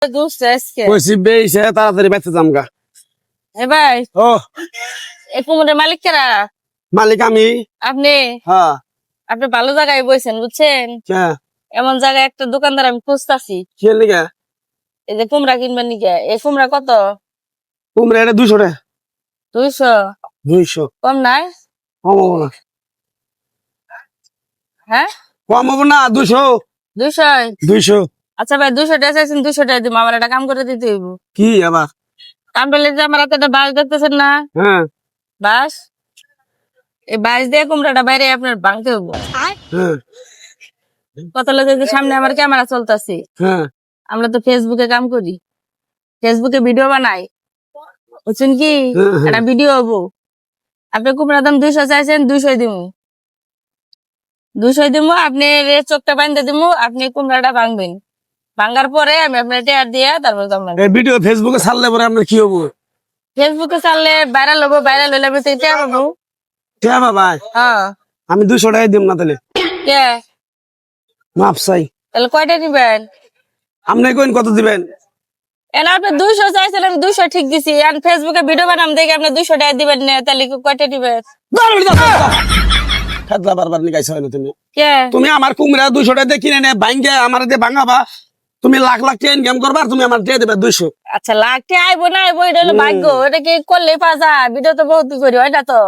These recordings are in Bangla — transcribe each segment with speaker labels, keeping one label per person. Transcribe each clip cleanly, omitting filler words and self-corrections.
Speaker 1: কইছি বেইছে তাড়াতাড়ি বেঁচে যামগা।
Speaker 2: এ ভাই
Speaker 1: ও
Speaker 2: এই কুমড়ের মালিক কারা?
Speaker 1: মালিক আমি।
Speaker 2: আপনি?
Speaker 1: হ্যাঁ।
Speaker 2: আপনি ভালো জায়গায় বইছেন বুঝছেন,
Speaker 1: হ্যাঁ
Speaker 2: এমন জায়গায় একটা দোকানদার আমি খুঁজতাছি।
Speaker 1: কি লিগা?
Speaker 2: এই যে কুমড়া কিনবেন নিকে, এই কুমড়া কত?
Speaker 1: কুমড়া এটা 200 টাকা।
Speaker 2: 200?
Speaker 1: 200
Speaker 2: কম নাই?
Speaker 1: কম হবো না।
Speaker 2: হ্যাঁ
Speaker 1: কম হবো না 200।
Speaker 2: 200?
Speaker 1: 200
Speaker 2: আচ্ছা ভাই 200 টাকা চাইছেন, 200 টাকা দিব। আমার একটা কাম করে দিতে হইব।
Speaker 1: কি আবার?
Speaker 2: কাম পেলে যে আমার হাতে একটা বাঁশ দেখতেছেন না,
Speaker 1: হ্যাঁ
Speaker 2: বাঁশ, এই বাঁশ দিয়ে কুমড়াটা বাইরে আপনার ভাঙতে হইব।
Speaker 1: হ্যাঁ
Speaker 2: কত লোকের যে সামনে আমার ক্যামেরা চলতেছে,
Speaker 1: হ্যাঁ
Speaker 2: আমরা তো ফেসবুকে কাম করি, ফেসবুকে ভিডিও বানাই বুঝছেন কি,
Speaker 1: হ্যাঁ, হ্যাঁ।
Speaker 2: একটা ভিডিও হবো। আপনি কুমড়ার দাম 200 চাইছেন, 200 দিব। 200 দিব, আপনি চোখটা বাঁধতে দিব, আপনি কুমড়াটা ভাঙবেন। ভাঙার পরে আমি আপনার টেয়ার দিয়ে তারপর দাম
Speaker 1: এই ভিডিও ফেসবুকে ছাড়লে পরে আপনার কি হবো?
Speaker 2: ফেসবুকে চাললে ভাইরাল হবো, ভাইরাল হলে আমি তো টেয়ার পাবো।
Speaker 1: কে বাবা?
Speaker 2: হ্যাঁ।
Speaker 1: আমি 200 টাকাই দিব না তাহলে।
Speaker 2: কে?
Speaker 1: মাপ চাই।
Speaker 2: তাহলে কয়টা দিবেন?
Speaker 1: আপনি কইন কত দিবেন?
Speaker 2: এন আপনি 200 চাইছেন, আমি 200 ঠিক দিছি। আর ফেসবুকে ভিডিও বানাম দেখে আপনি 200 টাকা দিবেন না, তাহলে কয়টা দিবেন?
Speaker 1: খেতলা বারবার নিগাইছ হয় না তুমি।
Speaker 2: কে?
Speaker 1: তুমি আমার কুমড়া 200 টাকা দিয়ে কিনে নে ভাঙ্গে আমার দিয়ে ভাঙাবা। তুমি লাখ লাখ টাকা ইনকাম করবা আর তুমি আমার দিয়ে দেবে 200।
Speaker 2: আচ্ছা লাখটি আইবো না আইবো এটা হলো ভাগ্য, এটা কি করলেই পাওয়া যায়? ভিডিও তো বহুত করি হয় না তো।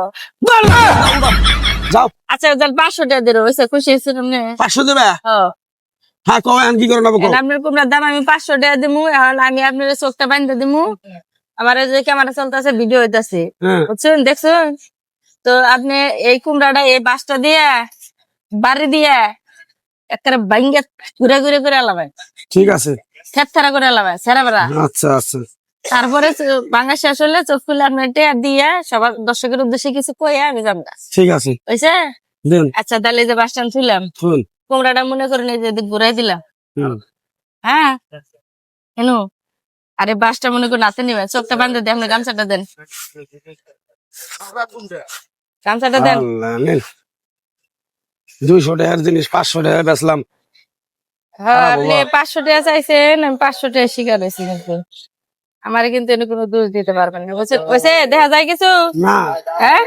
Speaker 1: যাও
Speaker 2: আচ্ছা তাহলে 500 টাকা দিলো, হয়েছে? খুশি হয়েছেন আপনি?
Speaker 1: 500 দেবে?
Speaker 2: হ্যাঁ।
Speaker 1: হ্যাঁ কও এখন কি করে নেবো?
Speaker 2: এখন আপনার কুমড়ার দাম আমি 500 টাকা দিমু। এখন আমি আপনার চোখটা বাঁধতে দিমু, আমার এই যে ক্যামেরা চলতেছে, ভিডিও হইতাছে
Speaker 1: হ্যাঁ
Speaker 2: বুঝছেন, দেখছেন তো? আপনি এই কুমড়াটা এই বাঁশটা দিয়ে বাড়ি দিয়ে একটা ভাঙ্গে ঘুরে ঘুরে করে এলাবেন,
Speaker 1: ঠিক আছে।
Speaker 2: থেপথেরা করে এলাবেন সেরা বেড়া।
Speaker 1: আচ্ছা আচ্ছা
Speaker 2: তারপরে ভাঙা শেষ হলে চোখ খুলে আপনার টেয়ার দিয়ে সবার দর্শকের উদ্দেশ্যে কিছু কয়ে আমি যাবো।
Speaker 1: ঠিক আছে
Speaker 2: হয়েছে?
Speaker 1: দেন
Speaker 2: আচ্ছা তাহলে এই যে বাসটান তুললাম,
Speaker 1: শুন।
Speaker 2: কুমড়াটা মনে করেন এই যে ঘুরাই দিলাম।
Speaker 1: হুম।
Speaker 2: হ্যাঁ কেন? আরে বাসটা মনে করেন হাতে নিবেন, চোখটা বাঁধতে দেন, আপনি গামছাটা দেন, গামছাটা দেন।
Speaker 1: আল্লাহ নেন। 200 টাকার জিনিস 500 টাকা বেচলাম।
Speaker 2: হ্যাঁ আপনি 500 টাকা চাইছেন, আমি 500 টাকা শিকার হয়েছি, কিন্তু আমার কিন্তু এনে কোনো দোষ দিতে পারবেন না বুঝছেন। বুঝছে দেখা যায় কিছু
Speaker 1: না
Speaker 2: হ্যাঁ।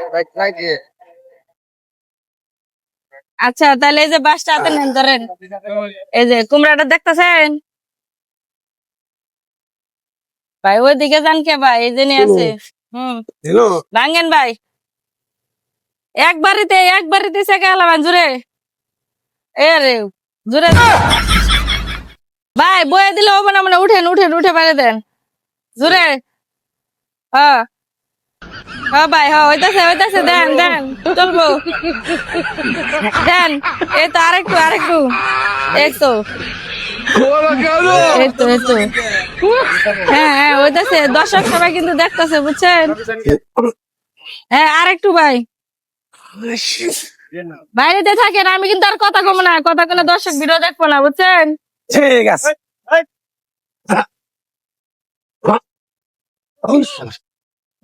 Speaker 2: আচ্ছা তাহলে এই যে বাসটা হাতে নেন, ধরেন এই যে কুমড়াটা দেখতেছেন ভাই, ওইদিকে যান কে ভাই, এই যে নিয়ে আছে।
Speaker 1: হ্যালো
Speaker 2: ভাঙেন ভাই, এক বাড়িতে চেকে এলাম জুড়ে, এ রে জুড়ে ভাই বয়ে দিলে হবে না, মানে উঠেন উঠেন উঠে পারে দেন জুড়ে। হ্যাঁ হ্যাঁ ভাই, হ্যাঁ হইতাছে দেন দেন, চলবো দেন। এই তো আরেকটু আরেকটু, এই তো এই তো এই তো। হ্যাঁ হ্যাঁ হইতাছে, দর্শক সবাই কিন্তু দেখতেছে বুঝছেন। হ্যাঁ আরেকটু ভাই, বাইরেতে থাকেন, আমি কিন্তু আর কথা কমো না, কথা কলে দর্শক ভিডিও দেখবো না বুঝছেন।
Speaker 1: ঠিক আছে।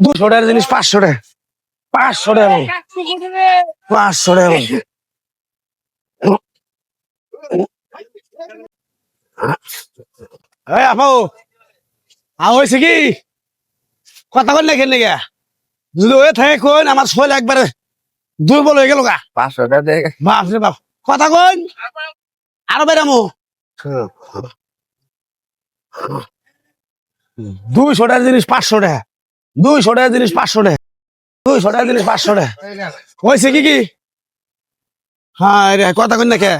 Speaker 1: 200 টাকার জিনিস 500 টাকা, 500 টাকা, 500 টাকা। এই আপু হয়েছে কি কথা কন লেখেন লেগে যদি ওয়ে থাকে কোন আমার শৈল একবারে দুর্বল হয়ে গেল গা।
Speaker 3: 500 টাকা দে।
Speaker 1: বাপ রে বাপ, কথা কন আরো বেরামো। 200 টাকার জিনিস 500 টাকা, 200 টাকার জিনিস 500 টাকা, 200 টাকার জিনিস 500 টাকা। হয়েছে কি কি? হ্যাঁ রে কথা কন না কে?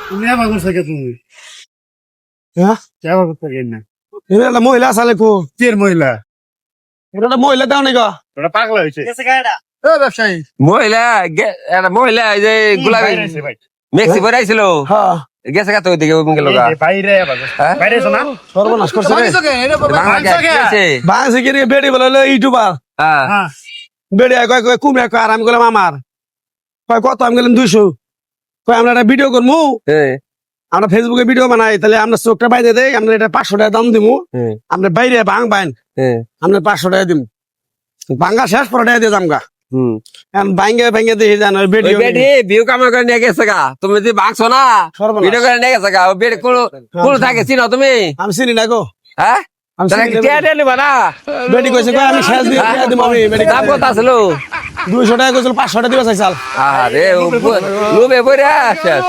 Speaker 4: তুমি আবার করছো কে তুমি?
Speaker 1: হ্যাঁ
Speaker 4: কে আবার করছো কে না?
Speaker 1: এটা একটা মহিলা আসালে কো,
Speaker 4: কে মহিলা?
Speaker 1: এটা একটা মহিলা দাও নি গো।
Speaker 4: ওটা পাগলা হয়েছে। ও ব্যবসায়ী
Speaker 3: মহিলা একটা মহিলা এই যে গোলাপি
Speaker 4: বাইরে ভাই।
Speaker 3: মেক্সি পরে আইছিল,
Speaker 1: হ্যাঁ
Speaker 3: গেছে কাতো ওইদিকে ওই গেল গা।
Speaker 4: এই যে বাইরে আবার
Speaker 3: হ্যাঁ?
Speaker 4: বাইরে এসো না?
Speaker 1: সর্বনাশ করছে রে।
Speaker 3: বাংলা কি হয়েছে?
Speaker 1: বাংলাদেশে কি রে বেড়ি বলে ইউটিউবার
Speaker 3: হ্যাঁ
Speaker 4: হ্যাঁ
Speaker 1: বেড়ে কয় কয় কুমড়া কয় আর আমি গেলাম আমার কয় কত আমি গেলাম 200 কয় আমরা একটা ভিডিও করবো,
Speaker 3: হ্যাঁ
Speaker 1: আমরা ফেসবুকে ভিডিও বানাই, তাহলে আমরা চোখটা বাইরে দেই, আমরা এটা 500 টাকা দাম দিবো,
Speaker 3: হ্যাঁ
Speaker 1: আমরা বাইরে ভাঙ বাইন
Speaker 3: হ্যাঁ।
Speaker 1: আমরা 500 টাকা দিব, ভাঙ্গা শেষ পরে টাকা দিয়ে দামগা। ভাঙ্গে ভাঙ্গে দেখি জান ওই
Speaker 3: ওই
Speaker 1: বেডি
Speaker 3: বেডি বিউ কামে করে নিয়ে গেছে গা তুমি যে বাঁকছো না
Speaker 1: সর্বনাশ।
Speaker 3: ভিডিও করে নিয়ে গেছে গা ওই বেড কোন থাকে চিনো তুমি
Speaker 1: আমি চিনি না গো
Speaker 3: হ্যাঁ
Speaker 1: আমি
Speaker 3: তারা
Speaker 1: চিনি
Speaker 3: কি
Speaker 1: না।
Speaker 3: টিয়া টিয়া নিবা না
Speaker 1: বেডি কইছে কই আমি শেষ দিয়ে দিয়ে দিম আমি বেডি
Speaker 3: দাম কত আসলো
Speaker 1: 200 টাকা কইছিল 500 টাকা দিবা চাইছাল
Speaker 3: আরে লোভে পড়ে শেষ